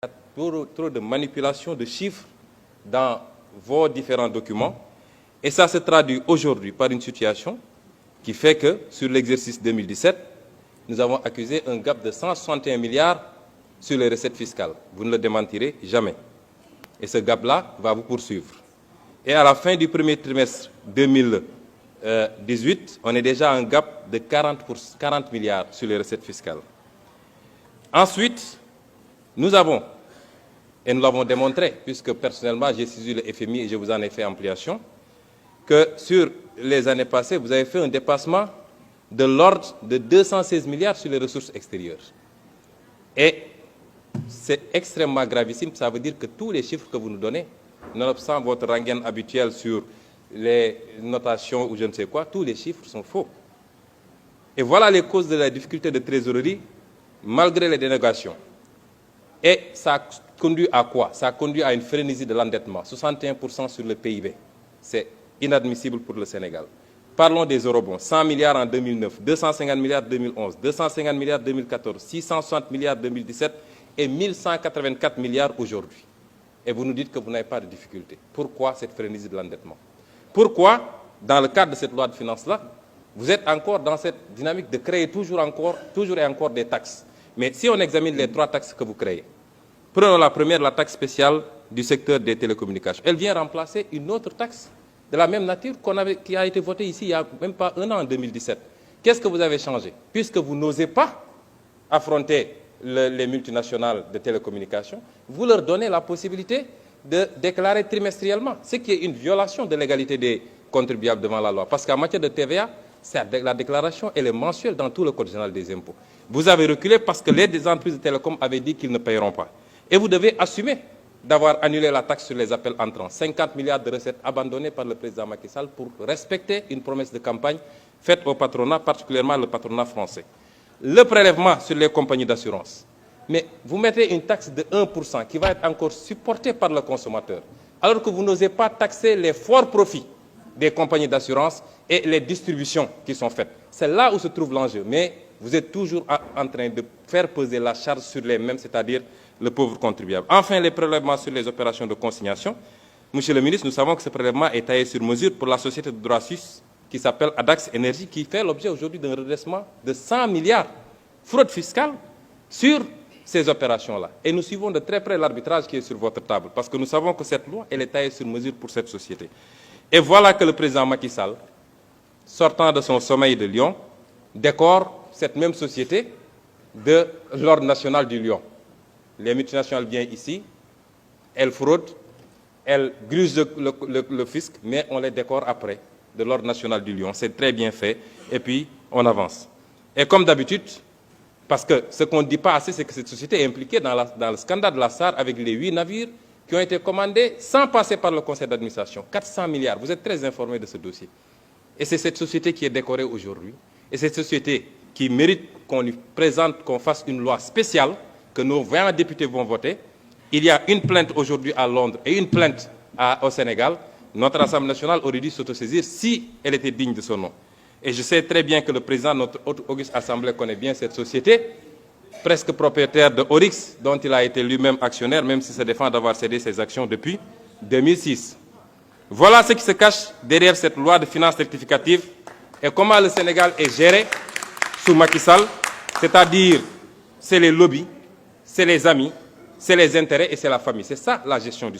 Il y a trop de manipulation de chiffres dans vos différents documents. Et ça se traduit aujourd'hui par une situation qui fait que, sur l'exercice 2017, nous avons accusé un gap de 161 milliards sur les recettes fiscales. Vous ne le démentirez jamais. Et ce gap-là va vous poursuivre. Et à la fin du premier trimestre 2018, on est déjà à un gap de 40 milliards sur les recettes fiscales. Ensuite, nous avons, et nous l'avons démontré, puisque personnellement j'ai saisi le FMI et je vous en ai fait ampliation, que sur les années passées, vous avez fait un dépassement de l'ordre de 216 milliards sur les ressources extérieures. Et c'est extrêmement gravissime, ça veut dire que tous les chiffres que vous nous donnez, nonobstant votre rengaine habituelle sur les notations ou je ne sais quoi, tous les chiffres sont faux. Et voilà les causes de la difficulté de trésorerie, malgré les dénégations. Et ça conduit à quoi? Ça conduit à une frénésie de l'endettement, 61% sur le PIB. C'est inadmissible pour le Sénégal. Parlons des eurobonds, 100 milliards en 2009, 250 milliards en 2011, 250 milliards en 2014, 660 milliards en 2017 et 1184 milliards aujourd'hui. Et vous nous dites que vous n'avez pas de difficulté. Pourquoi cette frénésie de l'endettement? Pourquoi, dans le cadre de cette loi de finances-là, vous êtes encore dans cette dynamique de créer toujours et encore des taxes? Mais si on examine les 3 taxes que vous créez, prenons la première, la taxe spéciale du secteur des télécommunications. Elle vient remplacer une autre taxe de la même nature qui a été votée ici il n'y a même pas un an, en 2017. Qu'est-ce que vous avez changé? Puisque vous n'osez pas affronter les multinationales de télécommunications, vous leur donnez la possibilité de déclarer trimestriellement, ce qui est une violation de l'égalité des contribuables devant la loi. Parce qu'en matière de TVA, la déclaration elle est mensuelle dans tout le Code général des impôts. Vous avez reculé parce que les entreprises de télécom avaient dit qu'ils ne paieront pas. Et vous devez assumer d'avoir annulé la taxe sur les appels entrants. 50 milliards de recettes abandonnées par le président Macky Sall pour respecter une promesse de campagne faite au patronat, particulièrement le patronat français. Le prélèvement sur les compagnies d'assurance. Mais vous mettez une taxe de 1% qui va être encore supportée par le consommateur, alors que vous n'osez pas taxer les forts profits des compagnies d'assurance et les distributions qui sont faites. C'est là où se trouve l'enjeu. Mais vous êtes toujours en train de faire peser la charge sur les mêmes, c'est-à-dire le pauvre contribuable. Enfin, les prélèvements sur les opérations de consignation. Monsieur le ministre, nous savons que ce prélèvement est taillé sur mesure pour la société de droit suisse qui s'appelle Adax Énergie, qui fait l'objet aujourd'hui d'un redressement de 100 milliards fraude fiscale sur ces opérations-là. Et nous suivons de très près l'arbitrage qui est sur votre table, parce que nous savons que cette loi, elle est taillée sur mesure pour cette société. Et voilà que le président Macky Sall, sortant de son sommeil de Lyon, décore cette même société de l'ordre national du Lion. Les multinationales viennent ici, elles fraudent, elles grugent le fisc, mais on les décore après de l'ordre national du Lion. C'est très bien fait, et puis on avance. Et comme d'habitude, parce que ce qu'on ne dit pas assez, c'est que cette société est impliquée dans le scandale de la SAR avec les 8 navires qui ont été commandés sans passer par le conseil d'administration. 400 milliards, vous êtes très informés de ce dossier. Et c'est cette société qui est décorée aujourd'hui, et cette société qui mérite qu'on lui présente, qu'on fasse une loi spéciale, que nos 20 députés vont voter. Il y a une plainte aujourd'hui à Londres et une plainte au Sénégal. Notre Assemblée nationale aurait dû s'autosaisir si elle était digne de son nom. Et je sais très bien que le président de notre haute auguste Assemblée connaît bien cette société, presque propriétaire de Oryx, dont il a été lui-même actionnaire, même s'il se défend d'avoir cédé ses actions depuis 2006. Voilà ce qui se cache derrière cette loi de finances rectificative et comment le Sénégal est géré sous Macky Sall, c'est-à-dire c'est les lobbies, c'est les amis, c'est les intérêts et c'est la famille. C'est ça la gestion du Sénégal.